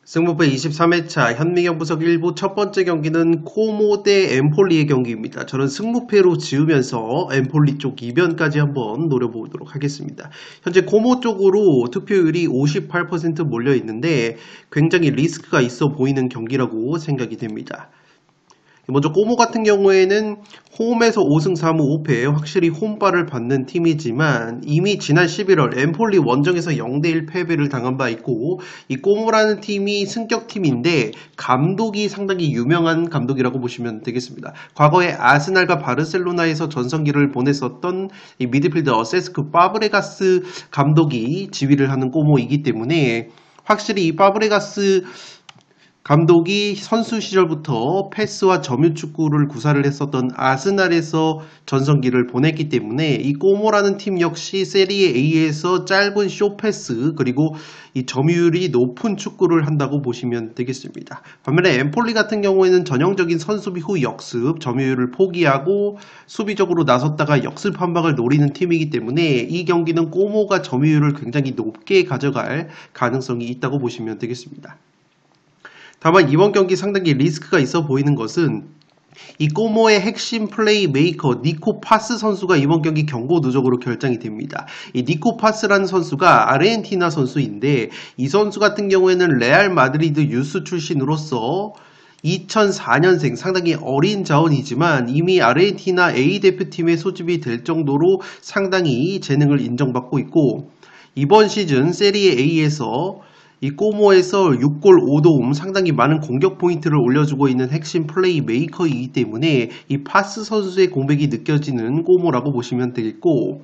승부패 23회차 현미경 분석 1부 첫 번째 경기는 코모 대 엠폴리의 경기입니다. 저는 승부패로 지으면서 엠폴리 쪽 이변까지 한번 노려보도록 하겠습니다. 현재 코모 쪽으로 투표율이 58% 몰려 있는데 굉장히 리스크가 있어 보이는 경기라고 생각이 됩니다. 먼저 꼬모 같은 경우에는 홈에서 5승 3무 5패 확실히 홈발을 받는 팀이지만 이미 지난 11월 엠폴리 원정에서 0대1 패배를 당한 바 있고 이 꼬모라는 팀이 승격팀인데 감독이 상당히 유명한 감독이라고 보시면 되겠습니다. 과거에 아스날과 바르셀로나에서 전성기를 보냈었던 이 미드필더 세스크 파브레가스 감독이 지휘를 하는 꼬모이기 때문에 확실히 이 파브레가스 감독이 선수 시절부터 패스와 점유축구를 구사를 했었던 아스날에서 전성기를 보냈기 때문에 이 꼬모라는 팀 역시 세리에 A에서 짧은 쇼패스 그리고 이 점유율이 높은 축구를 한다고 보시면 되겠습니다. 반면에 엠폴리 같은 경우에는 전형적인 선수비 후 역습, 점유율을 포기하고 수비적으로 나섰다가 역습 한 방을 노리는 팀이기 때문에 이 경기는 꼬모가 점유율을 굉장히 높게 가져갈 가능성이 있다고 보시면 되겠습니다. 다만 이번 경기 상당히 리스크가 있어 보이는 것은 이 꼬모의 핵심 플레이 메이커 니코 파스 선수가 이번 경기 경고 누적으로 결정이 됩니다. 이 니코 파스라는 선수가 아르헨티나 선수인데 이 선수 같은 경우에는 레알 마드리드 유스 출신으로서 2004년생 상당히 어린 자원이지만 이미 아르헨티나 A 대표팀에 소집이 될 정도로 상당히 재능을 인정받고 있고 이번 시즌 세리에 A에서 이 꼬모에서 6골 5도움 상당히 많은 공격 포인트를 올려주고 있는 핵심 플레이 메이커이기 때문에 이 파스 선수의 공백이 느껴지는 꼬모라고 보시면 되겠고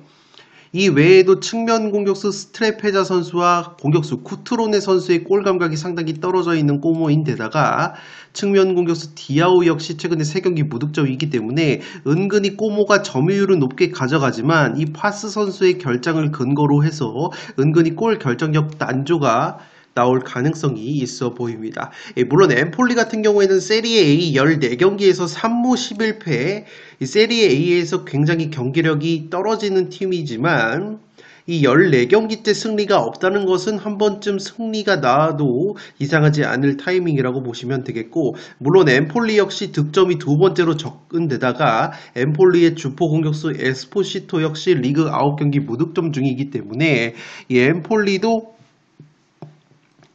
이 외에도 측면 공격수 스트레페자 선수와 공격수 쿠트로네 선수의 골 감각이 상당히 떨어져 있는 꼬모인데다가 측면 공격수 디아오 역시 최근에 3경기 무득점이기 때문에 은근히 꼬모가 점유율은 높게 가져가지만 이 파스 선수의 결장을 근거로 해서 은근히 골 결정력 난조가 나올 가능성이 있어 보입니다. 물론 엠폴리 같은 경우에는 세리에 A 14경기에서 3무 11패 이 세리에 A에서 굉장히 경기력이 떨어지는 팀이지만 이 14경기째 승리가 없다는 것은 한 번쯤 승리가 나와도 이상하지 않을 타이밍이라고 보시면 되겠고 물론 엠폴리 역시 득점이 두 번째로 적은 데다가 엠폴리의 주포 공격수 에스포시토 역시 리그 9경기 무득점 중이기 때문에 이 엠폴리도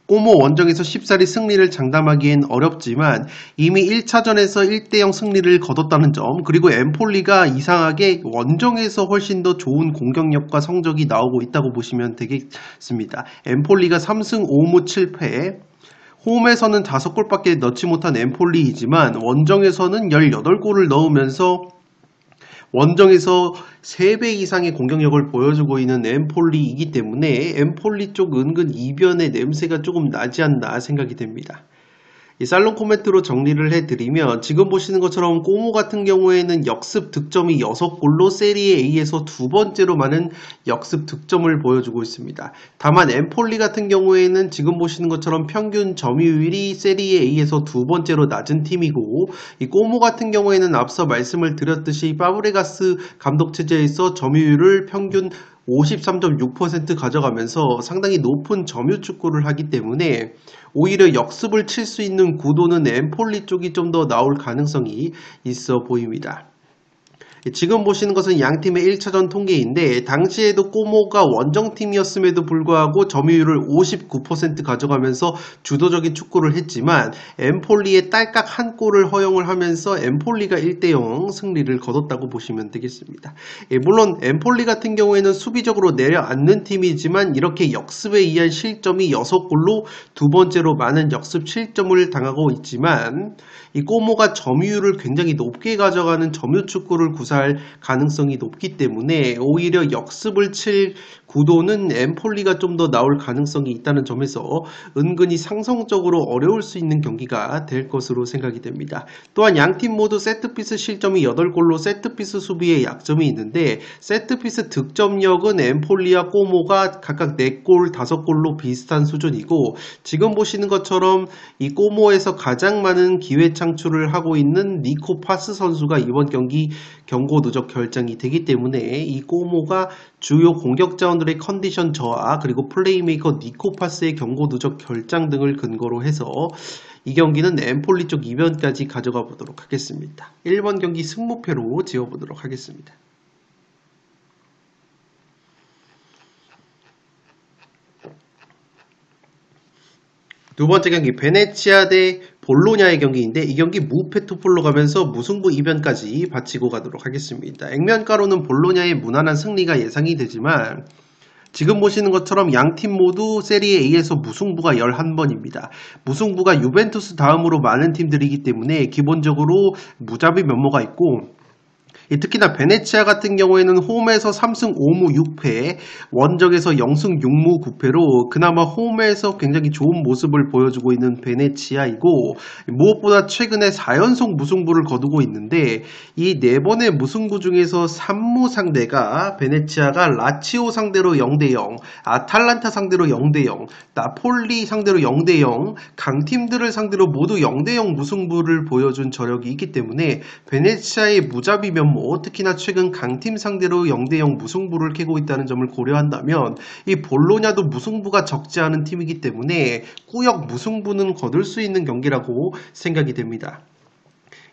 꼬모 원정에서 쉽사리 승리를 장담하기엔 어렵지만 이미 1차전에서 1대0 승리를 거뒀다는 점 그리고 엠폴리가 이상하게 원정에서 훨씬 더 좋은 공격력과 성적이 나오고 있다고 보시면 되겠습니다. 엠폴리가 3승 5무 7패 홈에서는 5골밖에 넣지 못한 엠폴리이지만 원정에서는 18골을 넣으면서 원정에서 3배 이상의 공격력을 보여주고 있는 엠폴리이기 때문에 엠폴리 쪽 은근 이변의 냄새가 조금 나지 않나 생각이 됩니다. 이 살롱 코멘트로 정리를 해드리면 지금 보시는 것처럼 꼬모 같은 경우에는 역습 득점이 6골로 세리에 A에서 두 번째로 많은 역습 득점을 보여주고 있습니다. 다만 엠폴리 같은 경우에는 지금 보시는 것처럼 평균 점유율이 세리에 A에서 두 번째로 낮은 팀이고 이 꼬모 같은 경우에는 앞서 말씀을 드렸듯이 파브레가스 감독 체제에서 점유율을 평균 53.6% 가져가면서 상당히 높은 점유 축구를 하기 때문에 오히려 역습을 칠 수 있는 구도는 엠폴리 쪽이 좀 더 나올 가능성이 있어 보입니다. 지금 보시는 것은 양팀의 1차전 통계인데 당시에도 꼬모가 원정팀이었음에도 불구하고 점유율을 59% 가져가면서 주도적인 축구를 했지만 엠폴리의 딸깍 한 골을 허용을 하면서 엠폴리가 1대0 승리를 거뒀다고 보시면 되겠습니다. 물론 엠폴리 같은 경우에는 수비적으로 내려앉는 팀이지만 이렇게 역습에 의한 실점이 6골로 두 번째로 많은 역습 7점을 당하고 있지만 이 꼬모가 점유율을 굉장히 높게 가져가는 점유 축구를 구사할 가능성이 높기 때문에 오히려 역습을 칠 구도는 엠폴리가 좀 더 나올 가능성이 있다는 점에서 은근히 상성적으로 어려울 수 있는 경기가 될 것으로 생각이 됩니다. 또한 양팀 모두 세트피스 실점이 8골로 세트피스 수비에 약점이 있는데 세트피스 득점력은 엠폴리와 꼬모가 각각 4골, 5골로 비슷한 수준이고 지금 보시는 것처럼 이 꼬모에서 가장 많은 기회 창출을 하고 있는 니코 파스 선수가 이번 경기 경고 누적 결장이 되기 때문에 이 꼬모가 주요 공격 자원들의 컨디션 저하 그리고 플레이메이커 니코파스의 경고 누적 결장 등을 근거로 해서 이 경기는 엠폴리 쪽 이변까지 가져가 보도록 하겠습니다. 1번 경기 승무패로 지어보도록 하겠습니다. 두 번째 경기 베네치아 대 볼로냐의 경기인데 이 경기 무패 투폴로 가면서 무승부 이변까지 바치고 가도록 하겠습니다. 액면가로는 볼로냐의 무난한 승리가 예상이 되지만 지금 보시는 것처럼 양팀 모두 세리에 A에서 무승부가 11번입니다. 무승부가 유벤투스 다음으로 많은 팀들이기 때문에 기본적으로 무자비 면모가 있고 특히나 베네치아 같은 경우에는 홈에서 3승 5무 6패, 원정에서 0승 6무 9패로 그나마 홈에서 굉장히 좋은 모습을 보여주고 있는 베네치아이고 무엇보다 최근에 4연속 무승부를 거두고 있는데 이 4번의 무승부 중에서 3무 상대가 베네치아가 라치오 상대로 0대0, 아탈란타 상대로 0대0, 나폴리 상대로 0대0, 강팀들을 상대로 모두 0대0 무승부를 보여준 저력이 있기 때문에 베네치아의 무자비 면모 특히나 최근 강팀 상대로 0대0 무승부를 캐고 있다는 점을 고려한다면 이 볼로냐도 무승부가 적지 않은 팀이기 때문에 꾸역 무승부는 거둘 수 있는 경기라고 생각이 됩니다.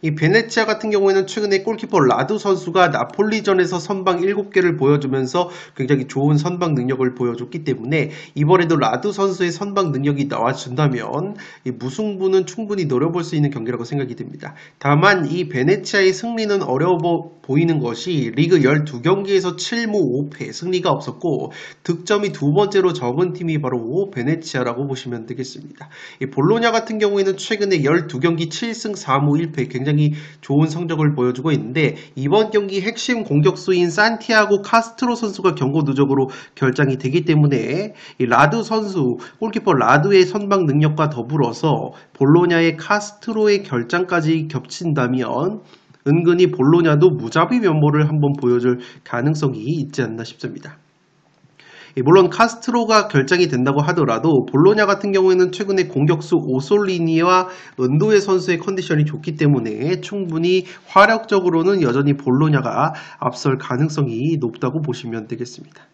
이 베네치아 같은 경우에는 최근에 골키퍼 라두 선수가 나폴리전에서 선방 7개를 보여주면서 굉장히 좋은 선방 능력을 보여줬기 때문에 이번에도 라두 선수의 선방 능력이 나와준다면 이 무승부는 충분히 노려볼 수 있는 경기라고 생각이 됩니다. 다만 이 베네치아의 승리는 어려워 보이는 것이 리그 12경기에서 7무 5패 승리가 없었고 득점이 두 번째로 적은 팀이 바로 베네치아라고 보시면 되겠습니다. 이 볼로냐 같은 경우에는 최근에 12경기 7승 4무 1패 굉장히 좋은 성적을 보여주고 있는데 이번 경기 핵심 공격수인 산티아고 카스트로 선수가 경고 누적으로 결장이 되기 때문에 이 라두 선수 골키퍼 라두의 선방 능력과 더불어서 볼로냐의 카스트로의 결장까지 겹친다면 은근히 볼로냐도 무자비 면모를 한번 보여줄 가능성이 있지 않나 싶습니다. 물론 카스트로가 결장이 된다고 하더라도 볼로냐 같은 경우에는 최근에 공격수 오솔리니와 은도의 선수의 컨디션이 좋기 때문에 충분히 화력적으로는 여전히 볼로냐가 앞설 가능성이 높다고 보시면 되겠습니다.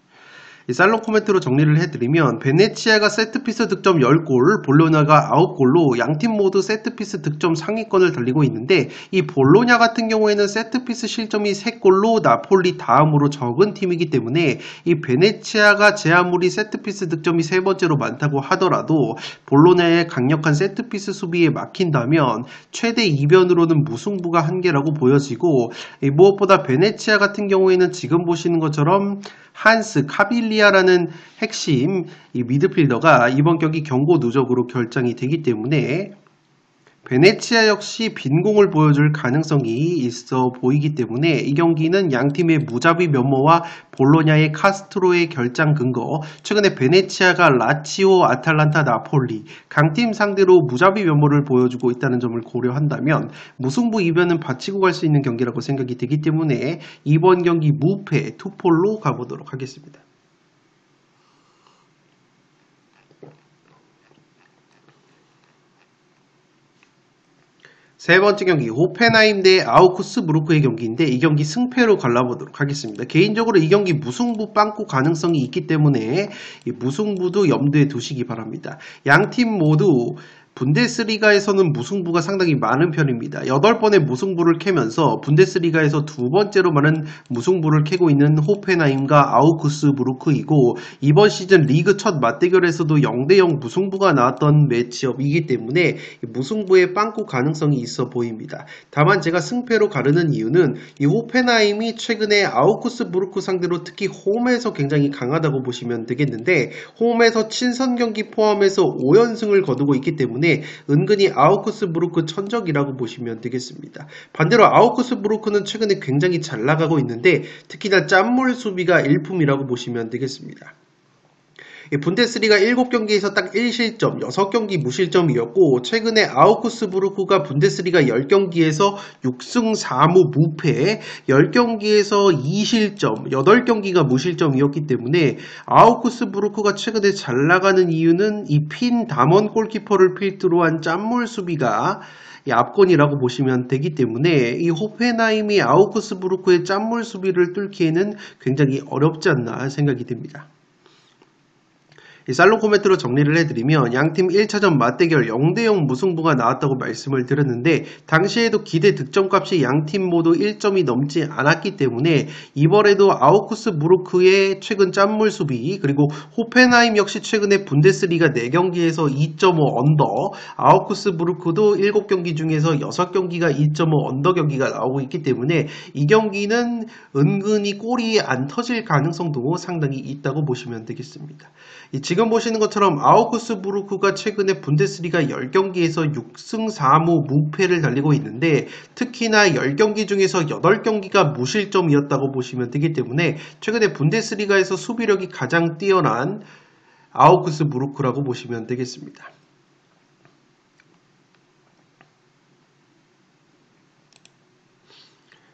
살롱 코멘트로 정리를 해드리면 베네치아가 세트피스 득점 10골, 볼로냐가 9골로 양팀 모두 세트피스 득점 상위권을 달리고 있는데 이 볼로냐 같은 경우에는 세트피스 실점이 3골로 나폴리 다음으로 적은 팀이기 때문에 이 베네치아가 제 아무리 세트피스 득점이 3번째로 많다고 하더라도 볼로냐의 강력한 세트피스 수비에 막힌다면 최대 이변으로는 무승부가 한계라고 보여지고 무엇보다 베네치아 같은 경우에는 지금 보시는 것처럼 한스 카빌리아라는 핵심 이 미드필더가 이번 경기 경고 누적으로 결장이 되기 때문에 베네치아 역시 빈공을 보여줄 가능성이 있어 보이기 때문에 이 경기는 양팀의 무자비 면모와 볼로냐의 카스트로의 결장 근거, 최근에 베네치아가 라치오, 아탈란타, 나폴리 강팀 상대로 무자비 면모를 보여주고 있다는 점을 고려한다면 무승부 이변은 바치고 갈 수 있는 경기라고 생각이 되기 때문에 이번 경기 무패 투폴로 가보도록 하겠습니다. 세 번째 경기 호펜하임 대 아우크스부르크의 경기인데 이 경기 승패로 갈라보도록 하겠습니다. 개인적으로 이 경기 무승부 빵꾸 가능성이 있기 때문에 이 무승부도 염두에 두시기 바랍니다. 양팀 모두 분데스리가에서는 무승부가 상당히 많은 편입니다. 8번의 무승부를 캐면서 분데스리가에서 두 번째로 많은 무승부를 캐고 있는 호펜하임과 아우크스부르크이고 이번 시즌 리그 첫 맞대결에서도 0대0 무승부가 나왔던 매치업이기 때문에 무승부의 빵꾸 가능성이 있어 보입니다. 다만 제가 승패로 가르는 이유는 이 호펜하임이 최근에 아우크스부르크 상대로 특히 홈에서 굉장히 강하다고 보시면 되겠는데 홈에서 친선 경기 포함해서 5연승을 거두고 있기 때문에 은근히 아우크스부르크 천적이라고 보시면 되겠습니다. 반대로 아우크스부르크는 최근에 굉장히 잘 나가고 있는데 특히나 짠물 수비가 일품이라고 보시면 되겠습니다. 분데스리가 7경기에서 딱 1실점, 6경기 무실점이었고 최근에 아우크스부르크가 분데스리가 10경기에서 6승 4무 무패, 10경기에서 2실점, 8경기가 무실점이었기 때문에 아우크스부르크가 최근에 잘 나가는 이유는 이 핀 담원 골키퍼를 필두로 한 짠물 수비가 압권이라고 보시면 되기 때문에 이 호펜하임이 아우크스부르크의 짠물 수비를 뚫기에는 굉장히 어렵지 않나 생각이 됩니다. 살롱 코멘트로 정리를 해드리면 양팀 1차전 맞대결 0대0 무승부가 나왔다고 말씀을 드렸는데 당시에도 기대 득점값이 양팀 모두 1점이 넘지 않았기 때문에 이번에도 아우크스부르크의 최근 짠물 수비 그리고 호펜하임 역시 최근에 분데스리가 4경기에서 2.5 언더 아우크스부르크도 7경기 중에서 6경기가 2.5 언더 경기가 나오고 있기 때문에 이 경기는 은근히 골이 안 터질 가능성도 상당히 있다고 보시면 되겠습니다. 지금 보시는 것처럼 아우크스부르크가 최근에 분데스리가 10경기에서 6승 4무 무패를 달리고 있는데 특히나 10경기 중에서 8경기가 무실점이었다고 보시면 되기 때문에 최근에 분데스리가에서 수비력이 가장 뛰어난 아우크스부르크라고 보시면 되겠습니다.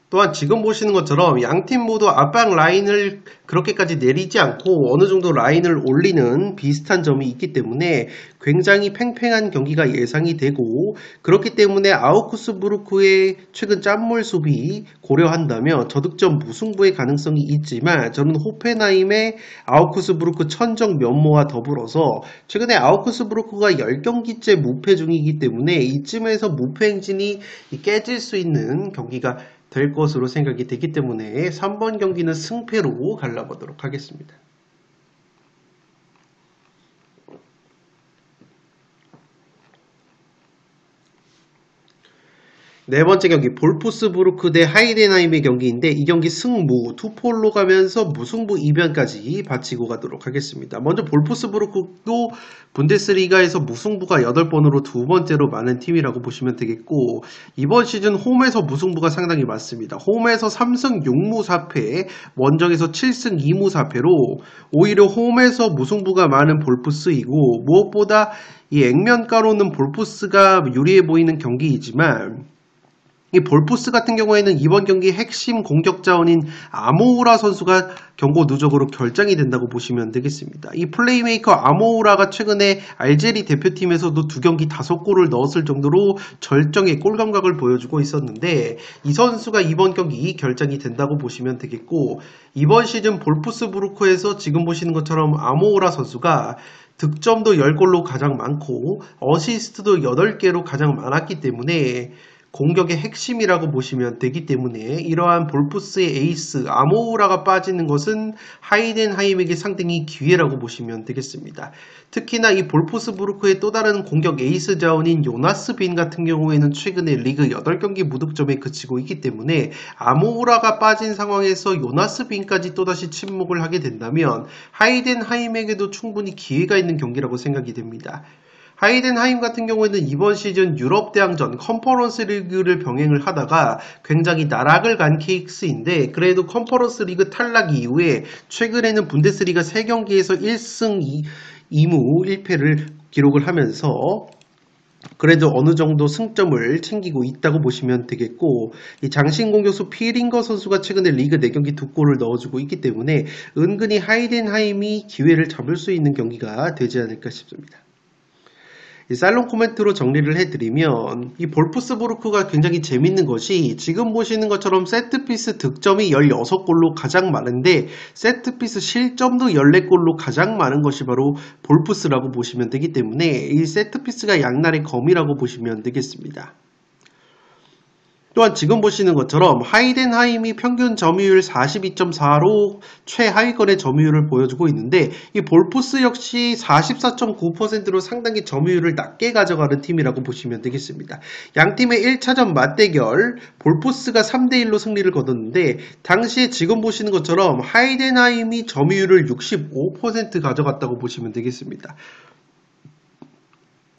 또한 지금 보시는 것처럼 양팀 모두 압박 라인을 그렇게까지 내리지 않고 어느 정도 라인을 올리는 비슷한 점이 있기 때문에 굉장히 팽팽한 경기가 예상이 되고 그렇기 때문에 아우크스부르크의 최근 짠물 수비 고려한다면 저득점 무승부의 가능성이 있지만 저는 호펜하임의 아우크스부르크 천정 면모와 더불어서 최근에 아우크스부르크가 10경기째 무패 중이기 때문에 이쯤에서 무패 행진이 깨질 수 있는 경기가 될 것으로 생각이 되기 때문에 3번 경기는 승패로 갈라보도록 하겠습니다. 네 번째 경기 볼프스부르크 대 하이덴하임의 경기인데 이 경기 승무 투폴로 가면서 무승부 이변까지 바치고 가도록 하겠습니다. 먼저 볼프스부르크도 분데스리가에서 무승부가 8번으로 두 번째로 많은 팀이라고 보시면 되겠고 이번 시즌 홈에서 무승부가 상당히 많습니다. 홈에서 3승 6무 4패, 원정에서 7승 2무 4패로 오히려 홈에서 무승부가 많은 볼프스이고 무엇보다 이 액면가로는 볼프스가 유리해 보이는 경기이지만 이 볼프스 같은 경우에는 이번 경기 핵심 공격 자원인 아모우라 선수가 경고 누적으로 결장이 된다고 보시면 되겠습니다. 이 플레이메이커 아모우라가 최근에 알제리 대표팀에서도 2경기 5골을 넣었을 정도로 절정의 골 감각을 보여주고 있었는데 이 선수가 이번 경기 결장이 된다고 보시면 되겠고 이번 시즌 볼프스부르크에서 지금 보시는 것처럼 아모우라 선수가 득점도 10골로 가장 많고 어시스트도 8개로 가장 많았기 때문에 공격의 핵심이라고 보시면 되기 때문에 이러한 볼프스의 에이스 아모우라가 빠지는 것은 하이덴하임에게 상당히 기회라고 보시면 되겠습니다. 특히나 이 볼프스부르크의 또 다른 공격 에이스 자원인 요나스 빈 같은 경우에는 최근에 리그 8경기 무득점에 그치고 있기 때문에 아모우라가 빠진 상황에서 요나스 빈까지 또다시 침묵을 하게 된다면 하이덴하임에게도 충분히 기회가 있는 경기라고 생각이 됩니다. 하이덴하임 같은 경우에는 이번 시즌 유럽 대항전 컨퍼런스 리그를 병행을 하다가 굉장히 나락을 간 케이스인데 그래도 컨퍼런스 리그 탈락 이후에 최근에는 분데스리가 3경기에서 1승 2무 1패를 기록을 하면서 그래도 어느 정도 승점을 챙기고 있다고 보시면 되겠고 이 장신 공격수 피링거 선수가 최근에 리그 4경기 2골을 넣어주고 있기 때문에 은근히 하이덴하임이 기회를 잡을 수 있는 경기가 되지 않을까 싶습니다. 이 살롱 코멘트로 정리를 해드리면 이 볼프스부르크가 굉장히 재밌는 것이 지금 보시는 것처럼 세트피스 득점이 16골로 가장 많은데 세트피스 실점도 14골로 가장 많은 것이 바로 볼프스라고 보시면 되기 때문에 이 세트피스가 양날의 검이라고 보시면 되겠습니다. 또한 지금 보시는 것처럼 하이덴하임이 평균 점유율 42.4로 최하위권의 점유율을 보여주고 있는데 이 볼프스 역시 44.9%로 상당히 점유율을 낮게 가져가는 팀이라고 보시면 되겠습니다. 양팀의 1차전 맞대결 볼프스가 3대1로 승리를 거뒀는데 당시에 지금 보시는 것처럼 하이덴하임이 점유율을 65% 가져갔다고 보시면 되겠습니다.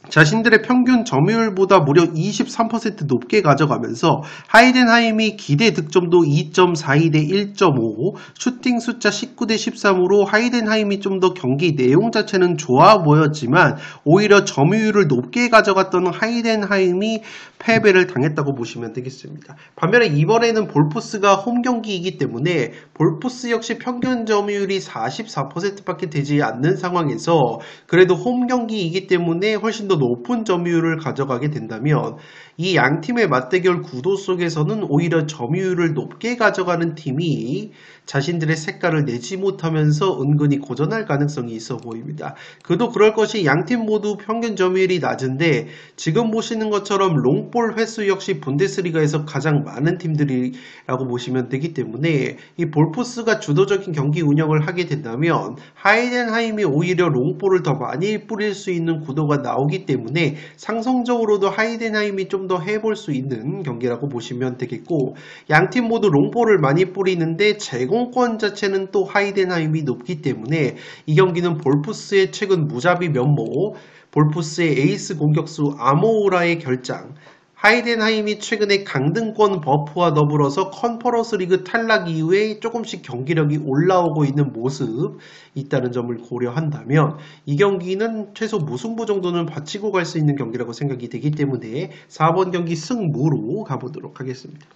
자신들의 평균 점유율보다 무려 23% 높게 가져가면서 하이덴하임이 기대 득점도 2.42 대 1.5, 슈팅 숫자 19 대 13으로 하이덴하임이 좀 더 경기 내용 자체는 좋아 보였지만 오히려 점유율을 높게 가져갔던 하이덴하임이 패배를 당했다고 보시면 되겠습니다. 반면에 이번에는 볼푸스가 홈 경기이기 때문에 볼푸스 역시 평균 점유율이 44%밖에 되지 않는 상황에서 그래도 홈 경기이기 때문에 훨씬 더 높은 점유율을 가져가게 된다면 이 양 팀의 맞대결 구도 속에서는 오히려 점유율을 높게 가져가는 팀이 자신들의 색깔을 내지 못하면서 은근히 고전할 가능성이 있어 보입니다. 그도 그럴 것이 양 팀 모두 평균 점유율이 낮은데 지금 보시는 것처럼 롱볼 횟수 역시 분데스리가에서 가장 많은 팀들이라고 보시면 되기 때문에 이 볼푸스가 주도적인 경기 운영을 하게 된다면 하이덴하임이 오히려 롱볼을 더 많이 뿌릴 수 있는 구도가 나오기 때문에 상성적으로도 하이덴하임이 좀 더 해볼 수 있는 경기라고 보시면 되겠고 양 팀 모두 롱볼을 많이 뿌리는데 제공권 자체는 또 하이덴하임이 높기 때문에 이 경기는 볼푸스의 최근 무자비 면모, 볼푸스의 에이스 공격수 아모우라의 결장, 하이덴하임이 최근에 강등권 버프와 더불어서 컨퍼런스 리그 탈락 이후에 조금씩 경기력이 올라오고 있는 모습 있다는 점을 고려한다면 이 경기는 최소 무승부 정도는 바치고 갈 수 있는 경기라고 생각이 되기 때문에 4번 경기 승무로 가보도록 하겠습니다.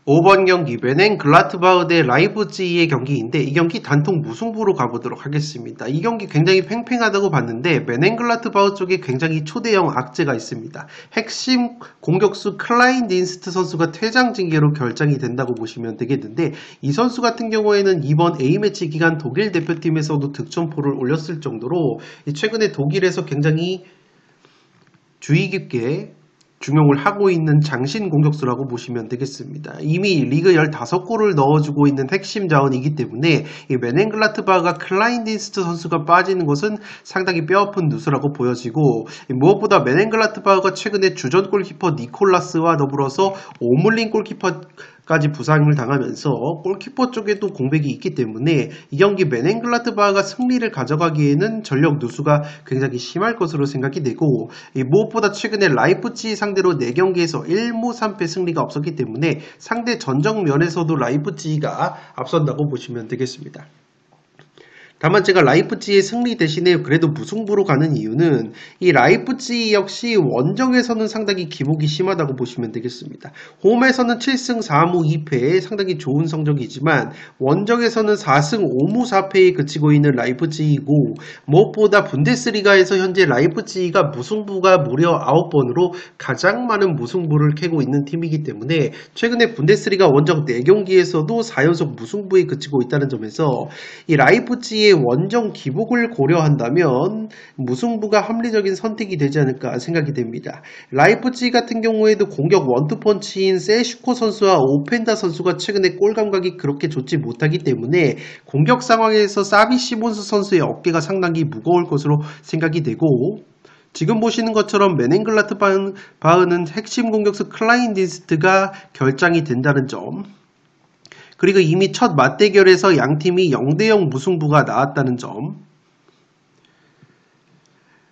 5번 경기 메넨글라트바흐 대 라이프치히의 경기인데 이 경기 단통 무승부로 가보도록 하겠습니다. 이 경기 굉장히 팽팽하다고 봤는데 메넨글라트바흐 쪽에 굉장히 초대형 악재가 있습니다. 핵심 공격수 클라인 딘스트 선수가 퇴장 징계로 결정이 된다고 보시면 되겠는데 이 선수 같은 경우에는 이번 A매치 기간 독일 대표팀에서도 득점포를 올렸을 정도로 최근에 독일에서 굉장히 주의 깊게 중용을 하고 있는 장신 공격수라고 보시면 되겠습니다. 이미 리그 15골을 넣어주고 있는 핵심 자원이기 때문에 이 메넨글라트바흐가 클라인딘스트 선수가 빠지는 것은 상당히 뼈아픈 누수라고 보여지고 무엇보다 메넨글라트바흐가 최근에 주전 골키퍼 니콜라스와 더불어서 오물린 골키퍼까지 부상을 당하면서 골키퍼 쪽에도 공백이 있기 때문에 이 경기 메넨글라트바흐가 승리를 가져가기에는 전력 누수가 굉장히 심할 것으로 생각이 되고 무엇보다 최근에 라이프치히 상대로 4경기에서 1무 3패 승리가 없었기 때문에 상대 전적 면에서도 라이프치히가 앞선다고 보시면 되겠습니다. 다만 제가 라이프치히의 승리 대신에 그래도 무승부로 가는 이유는 이 라이프치히 역시 원정에서는 상당히 기복이 심하다고 보시면 되겠습니다. 홈에서는 7승 4무 2패 상당히 좋은 성적이지만 원정에서는 4승 5무 4패에 그치고 있는 라이프치히이고 무엇보다 분데스리가에서 현재 라이프치히가 무승부가 무려 9번으로 가장 많은 무승부를 캐고 있는 팀이기 때문에 최근에 분데스리가 원정 4경기에서도 4연속 무승부에 그치고 있다는 점에서 이 라이프치히의 원정 기복을 고려한다면 무승부가 합리적인 선택이 되지 않을까 생각이 됩니다. 라이프치히 같은 경우에도 공격 원투펀치인 세슈코 선수와 오펜다 선수가 최근에 골 감각이 그렇게 좋지 못하기 때문에 공격 상황에서 사비 시몬스 선수의 어깨가 상당히 무거울 것으로 생각이 되고 지금 보시는 것처럼 메넨글라트바흐는 핵심 공격수 클라인 딘스트가 결장이 된다는 점 그리고 이미 첫 맞대결에서 양팀이 0대0 무승부가 나왔다는 점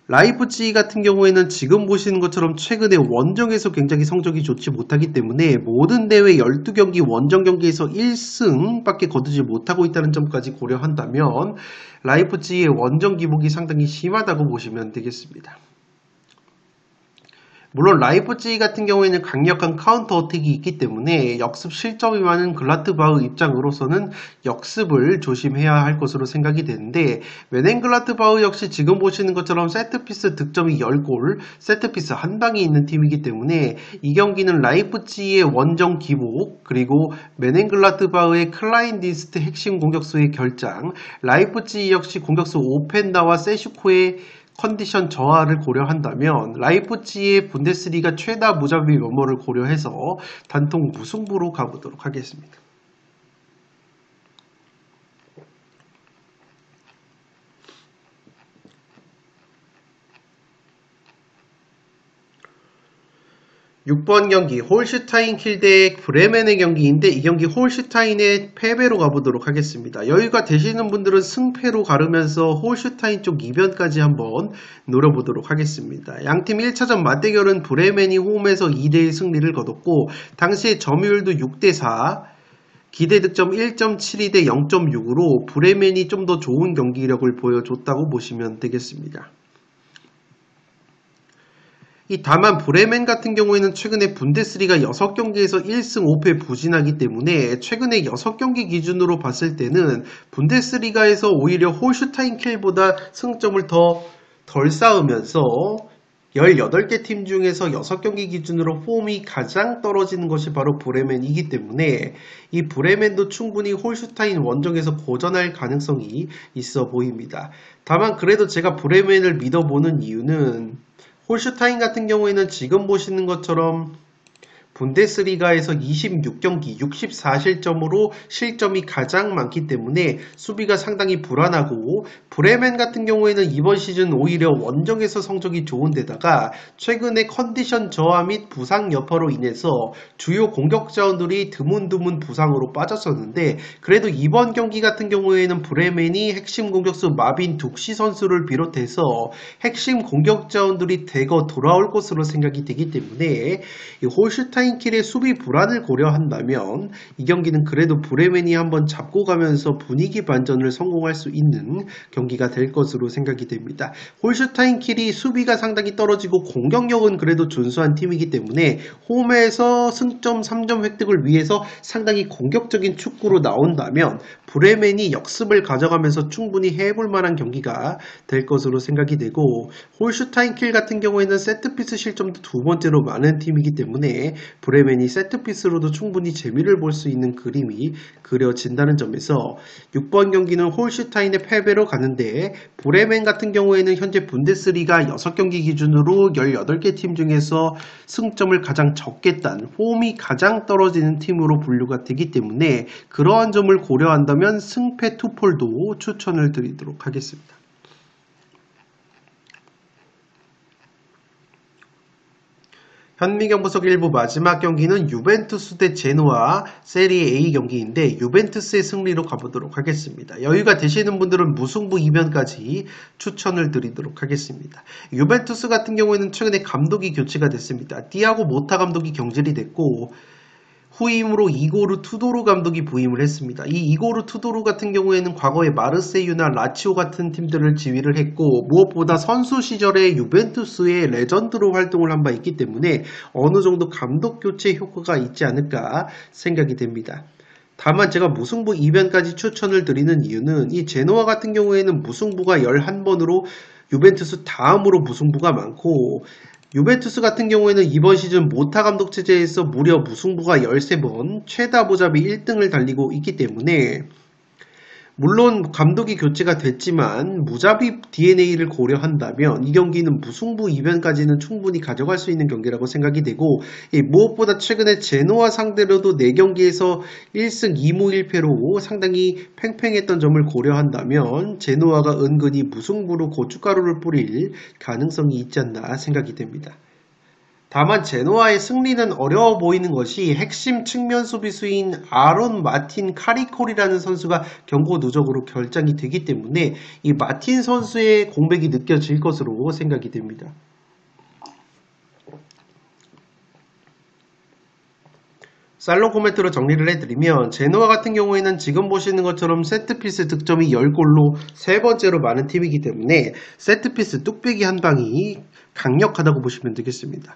라이프치히 같은 경우에는 지금 보시는 것처럼 최근에 원정에서 굉장히 성적이 좋지 못하기 때문에 모든 대회 12경기 원정 경기에서 1승밖에 거두지 못하고 있다는 점까지 고려한다면 라이프치히의 원정 기복이 상당히 심하다고 보시면 되겠습니다. 물론 라이프치히 같은 경우에는 강력한 카운터 어택이 있기 때문에 역습 실점이 많은 글라트바흐 입장으로서는 역습을 조심해야 할 것으로 생각이 되는데 메넨글라트바흐 역시 지금 보시는 것처럼 세트피스 득점이 10골, 세트피스 한 방이 있는 팀이기 때문에 이 경기는 라이프치히의 원정 기복 그리고 메넨글라트바흐의 클라인 딘스트 핵심 공격수의 결장, 라이프치히 역시 공격수 오펜다와 세슈코의 컨디션 저하를 고려한다면 라이프치히의 분데스리가 최다 무자비 면모를 고려해서 단통 무승부로 가보도록 하겠습니다. 6번 경기 홀슈타인 킬 대 브레멘의 경기인데 이 경기 홀슈타인의 패배로 가보도록 하겠습니다. 여유가 되시는 분들은 승패로 가르면서 홀슈타인 쪽 이변까지 한번 노려보도록 하겠습니다. 양팀 1차전 맞대결은 브레멘이 홈에서 2대1 승리를 거뒀고 당시에 점유율도 6대4 기대 득점 1.72 대 0.6으로 브레멘이 좀 더 좋은 경기력을 보여줬다고 보시면 되겠습니다. 다만 브레멘 같은 경우에는 최근에 분데스리가 6경기에서 1승 5패 부진하기 때문에 최근에 6경기 기준으로 봤을 때는 분데스리가에서 오히려 홀슈타인 킬보다 승점을 덜 쌓으면서 18개 팀 중에서 6경기 기준으로 폼이 가장 떨어지는 것이 바로 브레멘이기 때문에 이 브레멘도 충분히 홀슈타인 원정에서 고전할 가능성이 있어 보입니다. 다만 그래도 제가 브레멘을 믿어보는 이유는 홀슈타인 같은 경우에는 지금 보시는 것처럼 분데스리가에서 26경기 64실점으로 실점이 가장 많기 때문에 수비가 상당히 불안하고 브레멘 같은 경우에는 이번 시즌 오히려 원정에서 성적이 좋은 데다가 최근에 컨디션 저하 및 부상 여파로 인해서 주요 공격 자원들이 드문드문 부상으로 빠졌었는데 그래도 이번 경기 같은 경우에는 브레멘이 핵심 공격수 마빈 둑시 선수를 비롯해서 핵심 공격 자원들이 대거 돌아올 것으로 생각이 되기 때문에 이 홀슈타인 킬의 수비 불안을 고려한다면 이 경기는 그래도 브레멘이 한번 잡고 가면서 분위기 반전을 성공할 수 있는 경기가 될 것으로 생각이 됩니다. 홀슈타인 킬이 수비가 상당히 떨어지고 공격력은 그래도 준수한 팀이기 때문에 홈에서 승점 3점 획득을 위해서 상당히 공격적인 축구로 나온다면 브레멘이 역습을 가져가면서 충분히 해볼 만한 경기가 될 것으로 생각이 되고 홀슈타인 킬 같은 경우에는 세트피스 실점도 두 번째로 많은 팀이기 때문에 브레멘이 세트피스로도 충분히 재미를 볼 수 있는 그림이 그려진다는 점에서 6번 경기는 홀슈타인의 패배로 가는데 브레멘 같은 경우에는 현재 분데스리가 6경기 기준으로 18개 팀 중에서 승점을 가장 적게 딴 폼이 가장 떨어지는 팀으로 분류가 되기 때문에 그러한 점을 고려한다면 승패 투폴도 추천을 드리도록 하겠습니다. 현미경 분석 1부 마지막 경기는 유벤투스 대 제노아 세리에 A 경기인데 유벤투스의 승리로 가보도록 하겠습니다. 여유가 되시는 분들은 무승부 이변까지 추천을 드리도록 하겠습니다. 유벤투스 같은 경우에는 최근에 감독이 교체가 됐습니다. 티아고 모타 감독이 경질이 됐고 후임으로 이고르 투도르 감독이 부임을 했습니다. 이 이고르 투도르 같은 경우에는 과거에 마르세유나 라치오 같은 팀들을 지휘를 했고 무엇보다 선수 시절에 유벤투스의 레전드로 활동을 한 바 있기 때문에 어느 정도 감독 교체 효과가 있지 않을까 생각이 됩니다. 다만 제가 무승부 이변까지 추천을 드리는 이유는 이 제노아 같은 경우에는 무승부가 11번으로 유벤투스 다음으로 무승부가 많고 유벤투스 같은 경우에는 이번 시즌 모타 감독 체제에서 무려 무승부가 13번, 최다 무자비 1등을 달리고 있기 때문에 물론 감독이 교체가 됐지만 무자비 DNA를 고려한다면 이 경기는 무승부 이변까지는 충분히 가져갈 수 있는 경기라고 생각이 되고 무엇보다 최근에 제노아 상대로도 4경기에서 1승 2무 1패로 상당히 팽팽했던 점을 고려한다면 제노아가 은근히 무승부로 고춧가루를 뿌릴 가능성이 있지 않나 생각이 됩니다. 다만 제노아의 승리는 어려워 보이는 것이 핵심 측면 수비수인 아론 마틴 카리콜이라는 선수가 경고 누적으로 결장이 되기 때문에 이 마틴 선수의 공백이 느껴질 것으로 생각이 됩니다. 살롱 코멘트로 정리를 해드리면 제노아 같은 경우에는 지금 보시는 것처럼 세트피스 득점이 10골로 세 번째로 많은 팀이기 때문에 세트피스 뚝배기 한 방이 강력하다고 보시면 되겠습니다.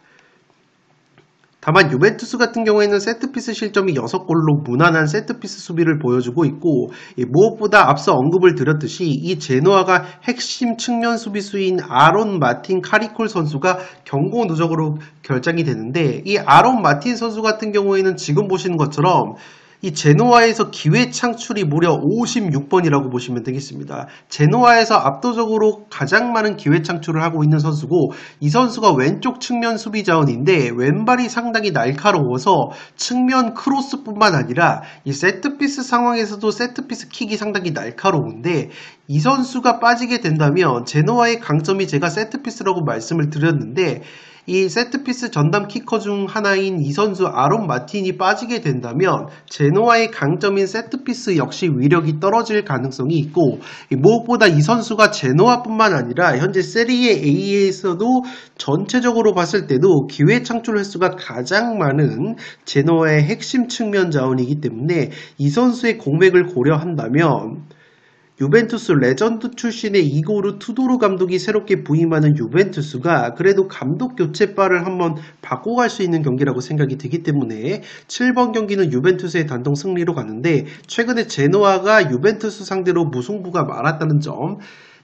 다만 유벤투스 같은 경우에는 세트피스 실점이 6골로 무난한 세트피스 수비를 보여주고 있고 무엇보다 앞서 언급을 드렸듯이 이 제노아가 핵심 측면 수비수인 아론 마틴 카리콜 선수가 경고 누적으로 결장이 되는데 이 아론 마틴 선수 같은 경우에는 지금 보시는 것처럼 이 제노아에서 기회 창출이 무려 56번이라고 보시면 되겠습니다. 제노아에서 압도적으로 가장 많은 기회 창출을 하고 있는 선수고 이 선수가 왼쪽 측면 수비 자원인데 왼발이 상당히 날카로워서 측면 크로스뿐만 아니라 이 세트피스 상황에서도 세트피스 킥이 상당히 날카로운데 이 선수가 빠지게 된다면 제노아의 강점이 제가 세트피스라고 말씀을 드렸는데 이 세트피스 전담 키커 중 하나인 이 선수 아론 마틴이 빠지게 된다면 제노아의 강점인 세트피스 역시 위력이 떨어질 가능성이 있고, 무엇보다 이 선수가 제노아뿐만 아니라 현재 세리에 A에서도 전체적으로 봤을 때도 기회 창출 횟수가 가장 많은 제노아의 핵심 측면 자원이기 때문에 이 선수의 공백을 고려한다면 유벤투스 레전드 출신의 이고르 투도르 감독이 새롭게 부임하는 유벤투스가 그래도 감독 교체빨을 한번 바꿔갈 수 있는 경기라고 생각이 되기 때문에 7번 경기는 유벤투스의 단독 승리로 가는데, 최근에 제노아가 유벤투스 상대로 무승부가 많았다는 점,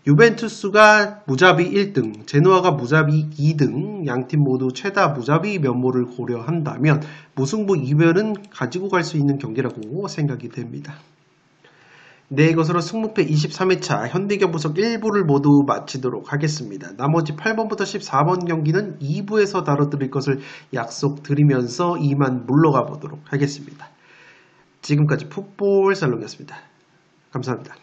유벤투스가 무자비 1등, 제노아가 무자비 2등, 양팀 모두 최다 무자비 면모를 고려한다면 무승부 이변은 가지고 갈 수 있는 경기라고 생각이 됩니다. 네, 이것으로 승무패 23회차 현대경부석 1부를 모두 마치도록 하겠습니다. 나머지 8번부터 14번 경기는 2부에서 다뤄드릴 것을 약속드리면서 이만 물러가 보도록 하겠습니다. 지금까지 풋볼 살롱이었습니다. 감사합니다.